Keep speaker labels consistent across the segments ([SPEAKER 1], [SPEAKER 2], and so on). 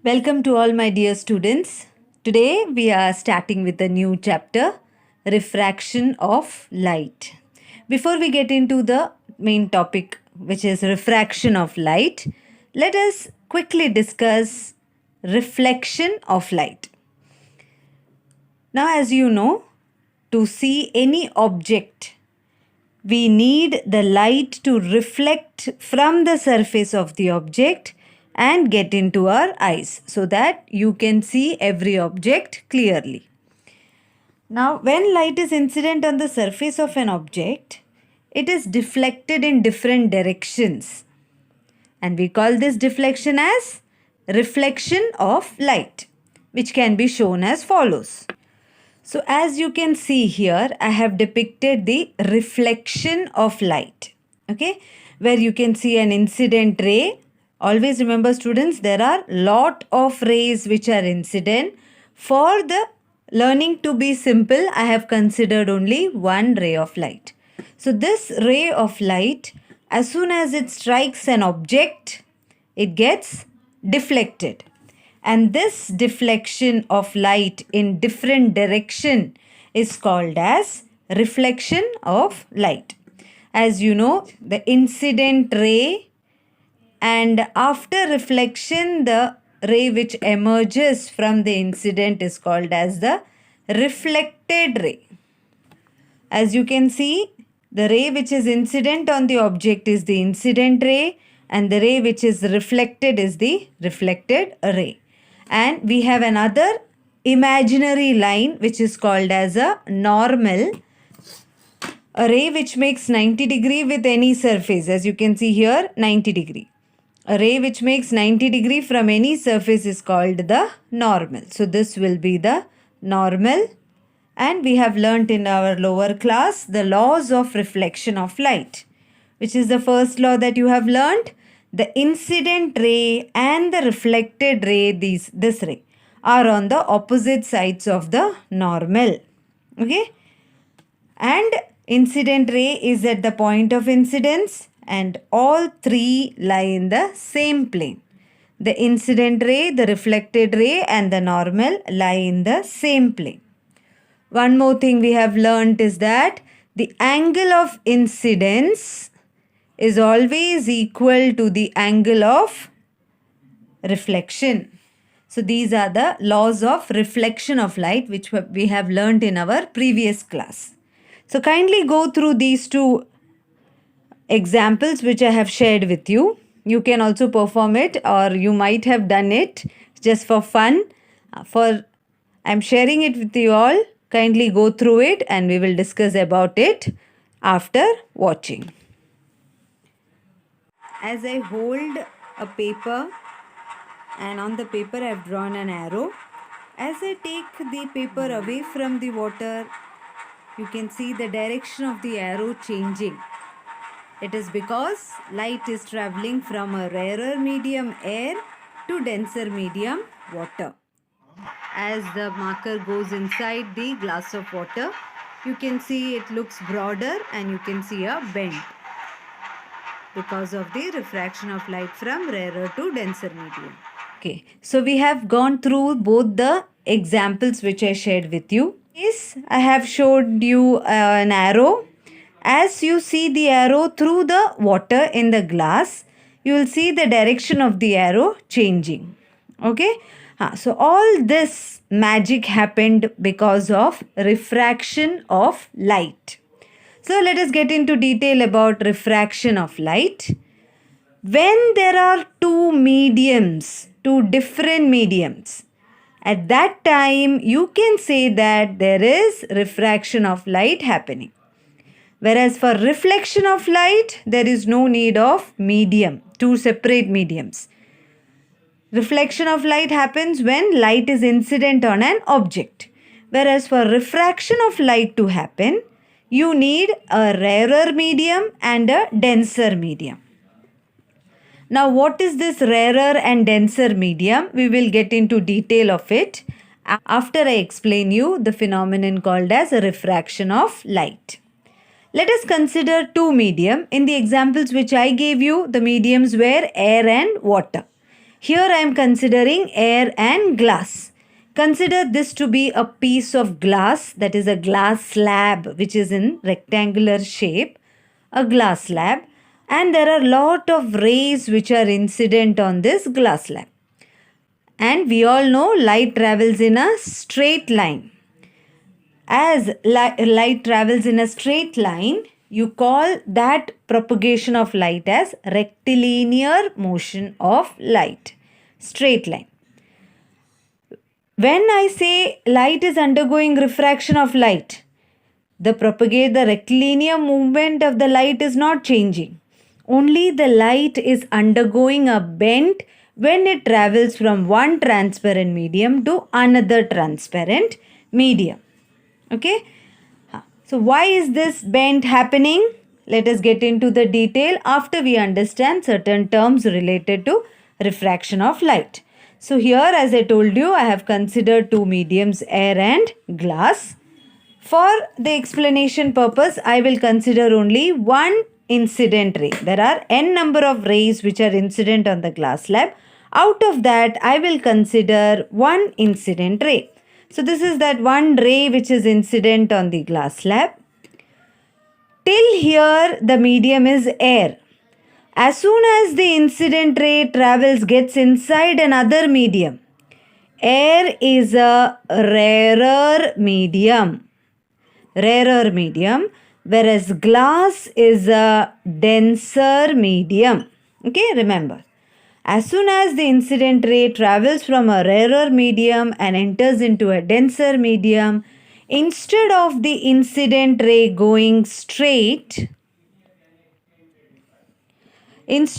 [SPEAKER 1] Welcome to all my dear students. Today we are starting with a new chapter, Refraction of Light. Before we get into the main topic, which is refraction of light, let us quickly discuss reflection of light. Now, as you know, to see any object, we need the light to reflect from the surface of the object and get into our eyes so that you can see every object clearly. Now, when light is incident on the surface of an object, it is deflected in different directions. And we call this deflection as reflection of light, which can be shown as follows. So as you can see here, I have depicted the reflection of light, okay, where you can see an incident ray. Always remember students, there are lot of rays which are incident. For the learning to be simple, I have considered only one ray of light. So this ray of light, as soon as it strikes an object, it gets deflected. And this deflection of light in different direction is called as reflection of light. As you know, the incident ray and after reflection, the ray which emerges from the incident is called as the reflected ray. As you can see, the ray which is incident on the object is the incident ray and the ray which is reflected is the reflected ray. And we have another imaginary line which is called as a normal, a ray which makes 90 degree with any surface. As you can see here, 90 degree. A ray which makes 90 degree from any surface is called the normal. So this will be the normal. And we have learnt in our lower class the laws of reflection of light. Which is the first law that you have learnt? The incident ray and the reflected ray, this ray, are on the opposite sides of the normal. Okay? And incident ray is at the point of incidence and all three lie in the same plane. The incident ray, the reflected ray and the normal lie in the same plane. One more thing we have learnt is that the angle of incidence is always equal to the angle of reflection. So these are the laws of reflection of light which we have learnt in our previous class. So kindly go through these two examples which I have shared with you. You can also perform it or you might have done it just for fun. I'm sharing it with you all. Kindly go through it and we will discuss about it after watching. As I hold a paper and on the paper I have drawn an arrow. As I take the paper away from the water, you can see the direction of the arrow changing. It is because light is traveling from a rarer medium air to denser medium water. As the marker goes inside the glass of water, you can see it looks broader and you can see a bend because of the refraction of light from rarer to denser medium. Okay, so we have gone through both the examples which I shared with you. Yes, I have showed you an arrow. As you see the arrow through the water in the glass, you will see the direction of the arrow changing. Okay, so all this magic happened because of refraction of light. So let us get into detail about refraction of light. When there are two different mediums, at that time you can say that there is refraction of light happening. Whereas for reflection of light, there is no need of medium, two separate mediums. Reflection of light happens when light is incident on an object. Whereas for refraction of light to happen, you need a rarer medium and a denser medium. Now what is this rarer and denser medium? We will get into detail of it after I explain you the phenomenon called as a refraction of light. Let us consider two medium. In the examples which I gave you, the mediums were air and water. Here I am considering air and glass. Consider this to be a piece of glass, that is a glass slab which is in rectangular shape, a glass slab, and there are lot of rays which are incident on this glass slab. And we all know light travels in a straight line. As light travels in a straight line, you call that propagation of light as rectilinear motion of light. Straight line. When I say light is undergoing refraction of light, the rectilinear movement of the light is not changing. Only the light is undergoing a bend when it travels from one transparent medium to another transparent medium. Okay. So why is this bend happening? Let us get into the detail after we understand certain terms related to refraction of light. So here, as I told you, I have considered two mediums, air and glass. For the explanation purpose, I will consider only one incident ray. There are n number of rays which are incident on the glass slab. Out of that, I will consider one incident ray. So this is that one ray which is incident on the glass slab. Till here, the medium is air. As soon as the incident ray gets inside another medium, air is a rarer medium, whereas glass is a denser medium. Okay, remember. As soon as the incident ray travels from a rarer medium and enters into a denser medium, instead of the incident ray going straight, it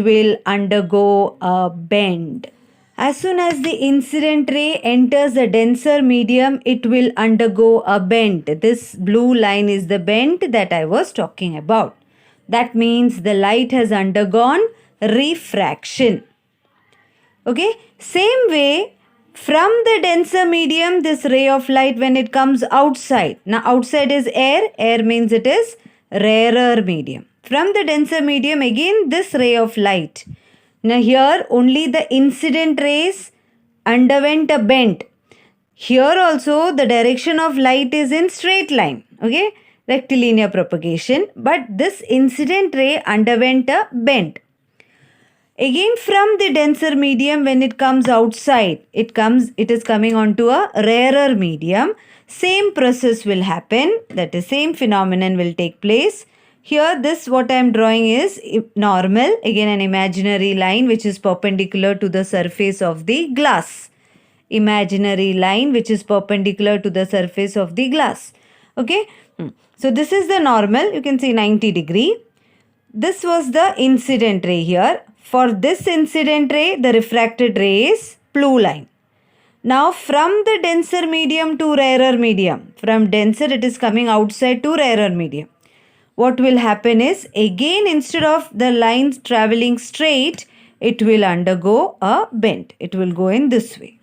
[SPEAKER 1] will undergo a bend. As soon as the incident ray enters a denser medium, it will undergo a bend. This blue line is the bend that I was talking about. That means the light has undergone refraction. Okay, same way, from the denser medium, this ray of light, when it comes outside, now outside is air means it is rarer medium. From the denser medium, again this ray of light. Now here only the incident rays underwent a bend. Here also the direction of light is in straight line. Okay, rectilinear propagation, but this incident ray underwent a bend. Again, from the denser medium, when it comes outside, it is coming onto a rarer medium. Same process will happen, that is same phenomenon will take place. Here this what I am drawing is normal, again an imaginary line which is perpendicular to the surface of the glass. Imaginary line which is perpendicular to the surface of the glass. Okay. So this is the normal, you can see 90 degree. This was the incident ray here. For this incident ray, the refracted ray is blue line. Now from the denser medium to rarer medium, from denser it is coming outside to rarer medium. What will happen is, again instead of the lines traveling straight, it will undergo a bend. It will go in this way.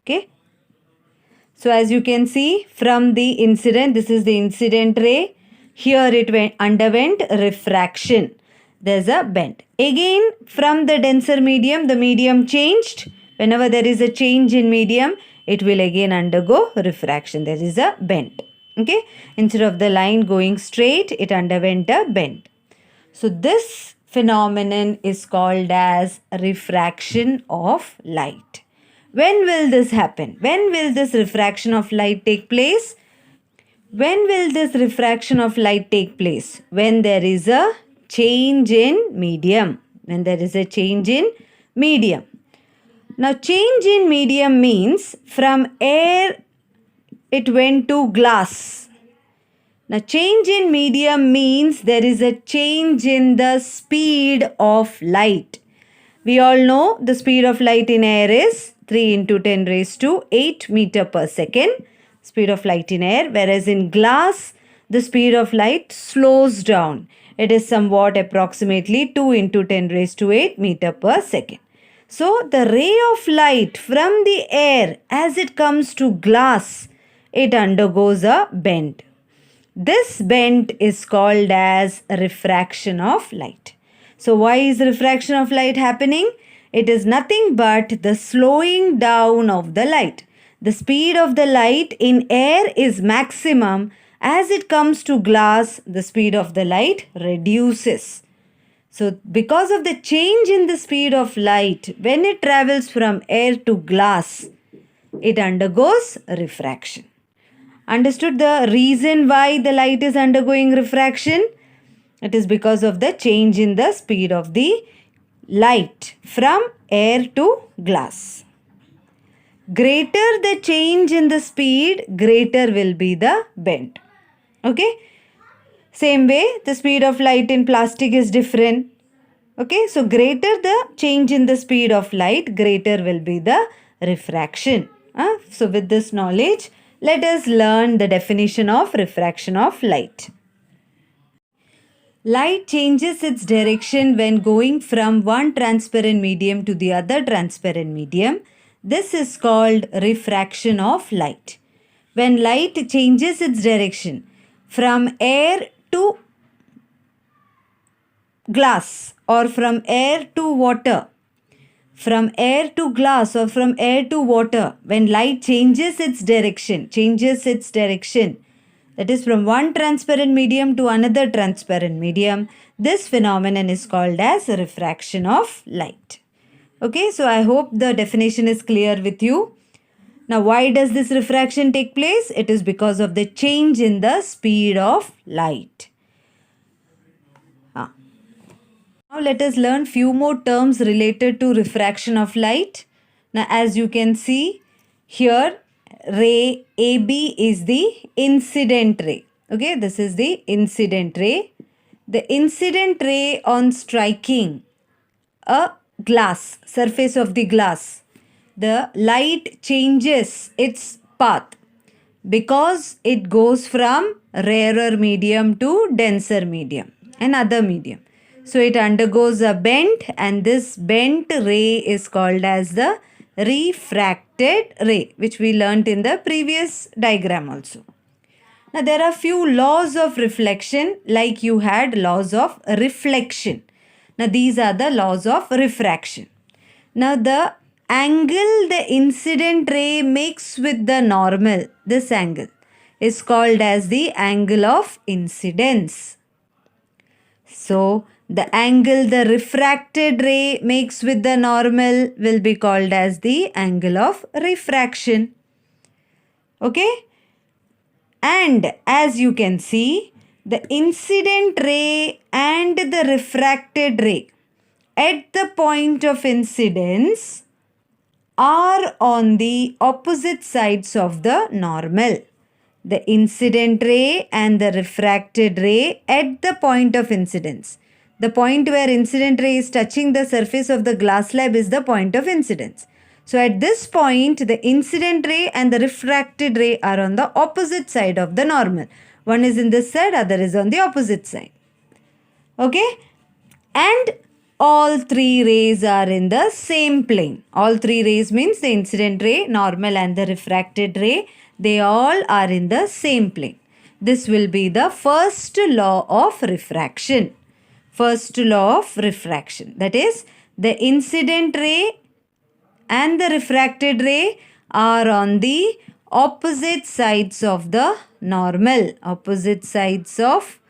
[SPEAKER 1] Okay. So as you can see from the incident, this is the incident ray. Here it underwent refraction. There's a bend. Again from the denser medium, the medium changed. Whenever there is a change in medium, it will again undergo refraction. There is a bend. Okay. Instead of the line going straight, it underwent a bend. So this phenomenon is called as refraction of light. When will this happen? When will this refraction of light take place? When will this refraction of light take place? When there is a change in medium. When there is a change in medium. Now change in medium means from air it went to glass. Now change in medium means there is a change in the speed of light. We all know the speed of light in air is 3 into 10 raised to 8 meter per second. Speed of light in air. Whereas in glass, the speed of light slows down. It is somewhat approximately 2 into 10 raised to 8 meter per second. So the ray of light from the air as it comes to glass, it undergoes a bend. This bend is called as refraction of light. So why is refraction of light happening? It is nothing but the slowing down of the light. The speed of the light in air is maximum. As it comes to glass, the speed of the light reduces. So because of the change in the speed of light, when it travels from air to glass, it undergoes refraction. Understood the reason why the light is undergoing refraction? It is because of the change in the speed of the light from air to glass. Greater the change in the speed, greater will be the bend. Okay? Same way, the speed of light in plastic is different. Okay, so greater the change in the speed of light, greater will be the refraction. So with this knowledge, let us learn the definition of refraction of light. Light changes its direction when going from one transparent medium to the other transparent medium. This is called refraction of light. When light changes its direction from air to glass or from air to water, from air to glass or from air to water, when light changes its direction, that is from one transparent medium to another transparent medium, this phenomenon is called as refraction of light. Okay, so I hope the definition is clear with you. Now, why does this refraction take place? It is because of the change in the speed of light. Now let us learn few more terms related to refraction of light. Now as you can see here, ray AB is the incident ray. Okay, this is the incident ray. The incident ray on striking a glass, surface of the glass, the light changes its path because it goes from rarer medium to denser medium, another medium. So it undergoes a bend, and this bent ray is called as the refracted ray, which we learnt in the previous diagram also. Now there are few laws of reflection, like you had laws of reflection. Now these are the laws of refraction. Now the angle the incident ray makes with the normal, this angle, is called as the angle of incidence. So the angle the refracted ray makes with the normal will be called as the angle of refraction. Okay? And as you can see, the incident ray and the refracted ray at the point of incidence are on the opposite sides of the normal. The incident ray and the refracted ray at the point of incidence. The point where incident ray is touching the surface of the glass slab is the point of incidence. So at this point, the incident ray and the refracted ray are on the opposite side of the normal. One is in this side, other is on the opposite side. Okay? And all three rays are in the same plane. All three rays means the incident ray, normal and the refracted ray. They all are in the same plane. This will be the first law of refraction. First law of refraction. That is, the incident ray and the refracted ray are on the opposite sides of the normal. Opposite sides of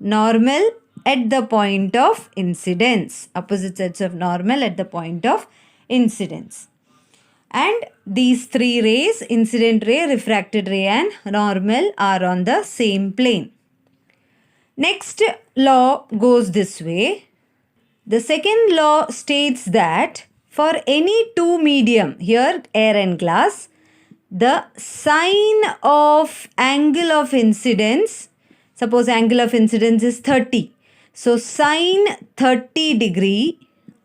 [SPEAKER 1] normal at the point of incidence. Opposite sides of normal at the point of incidence. And these three rays, incident ray, refracted ray and normal, are on the same plane. Next law goes this way. The second law states that for any two medium, here air and glass, the sine of angle of incidence, suppose angle of incidence is 30. So sine 30 degree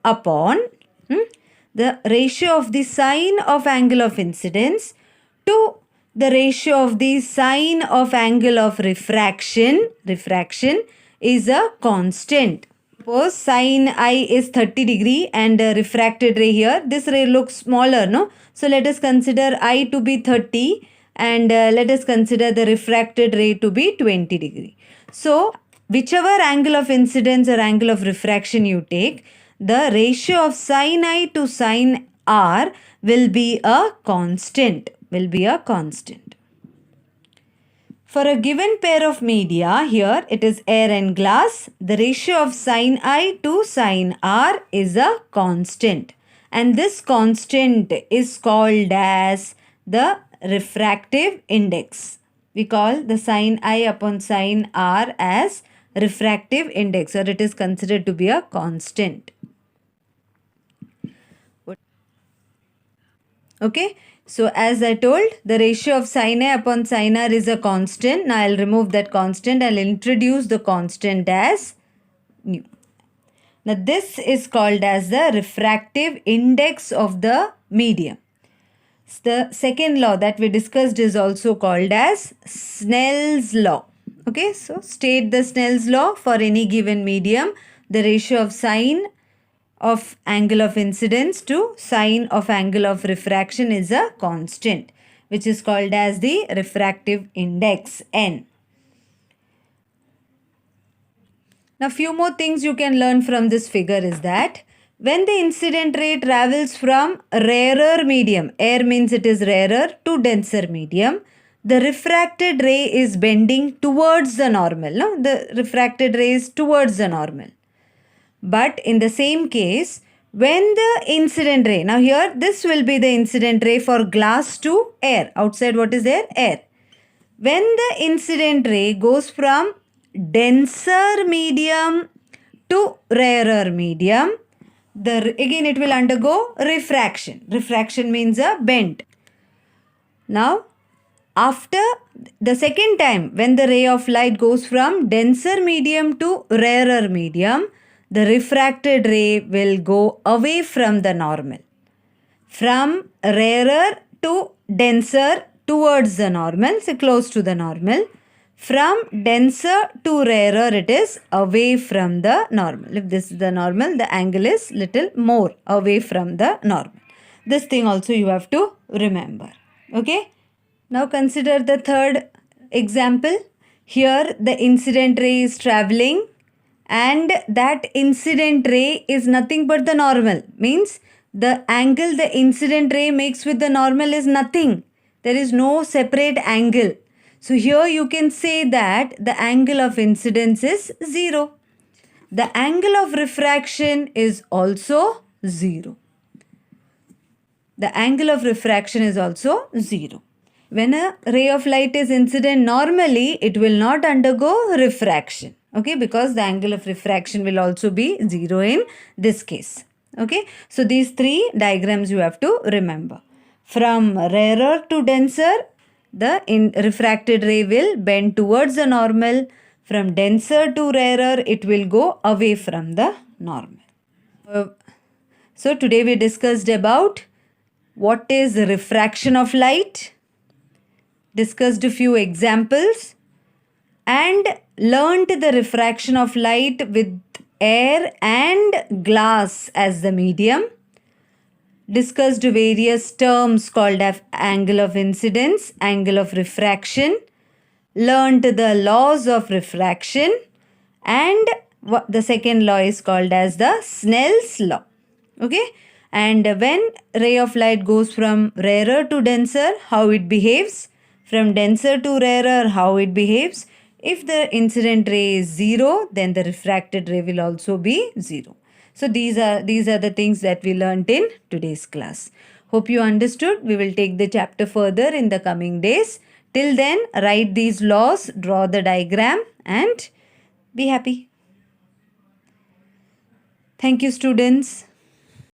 [SPEAKER 1] upon the ratio of the sine of angle of incidence to the ratio of the sine of angle of refraction is a constant. Suppose sine I is 30 degree and refracted ray here. This ray looks smaller, no? So let us consider I to be 30 and let us consider the refracted ray to be 20 degree. So whichever angle of incidence or angle of refraction you take, the ratio of sin I to sin R will be a constant. For a given pair of media, here it is air and glass, the ratio of sin I to sin R is a constant. And this constant is called as the refractive index. We call the sin I upon sin R as refractive index, or it is considered to be a constant. Okay, so as I told, the ratio of sin A upon sin R is a constant. Now I'll remove that constant. I'll introduce the constant as nu. Now this is called as the refractive index of the medium. The second law that we discussed is also called as Snell's law. Okay, so state the Snell's law for any given medium. The ratio of sine of angle of incidence to sine of angle of refraction is a constant, which is called as the refractive index N. Now few more things you can learn from this figure is that when the incident ray travels from rarer medium, air means it is rarer, to denser medium, the refracted ray is bending towards the normal. No? The refracted ray is towards the normal. But in the same case, when the incident ray, now here this will be the incident ray for glass to air. Outside what is there? Air. When the incident ray goes from denser medium to rarer medium, again it will undergo refraction. Refraction means a bend. Now, after the second time, when the ray of light goes from denser medium to rarer medium, the refracted ray will go away from the normal. From rarer to denser towards the normal, so close to the normal. From denser to rarer, it is away from the normal. If this is the normal, the angle is little more away from the normal. This thing also you have to remember. Okay. Now consider the third example. Here the incident ray is traveling and that incident ray is nothing but the normal. Means the angle the incident ray makes with the normal is nothing. There is no separate angle. So here you can say that the angle of incidence is 0. The angle of refraction is also 0. The angle of refraction is also 0. When a ray of light is incident normally, it will not undergo refraction. Okay, because the angle of refraction will also be 0 in this case. Okay, so these three diagrams you have to remember. From rarer to denser, the refracted ray will bend towards the normal. From denser to rarer, it will go away from the normal. So today we discussed about what is refraction of light, discussed a few examples, and learnt the refraction of light with air and glass as the medium, discussed various terms called angle of incidence, angle of refraction, learnt the laws of refraction, and the second law is called as the Snell's law. Okay, and when ray of light goes from rarer to denser, how it behaves, from denser to rarer, how it behaves. If the incident ray is 0, then the refracted ray will also be 0. So these are the things that we learnt in today's class. Hope you understood. We will take the chapter further in the coming days. Till then, write these laws, draw the diagram, and be happy. Thank you, students.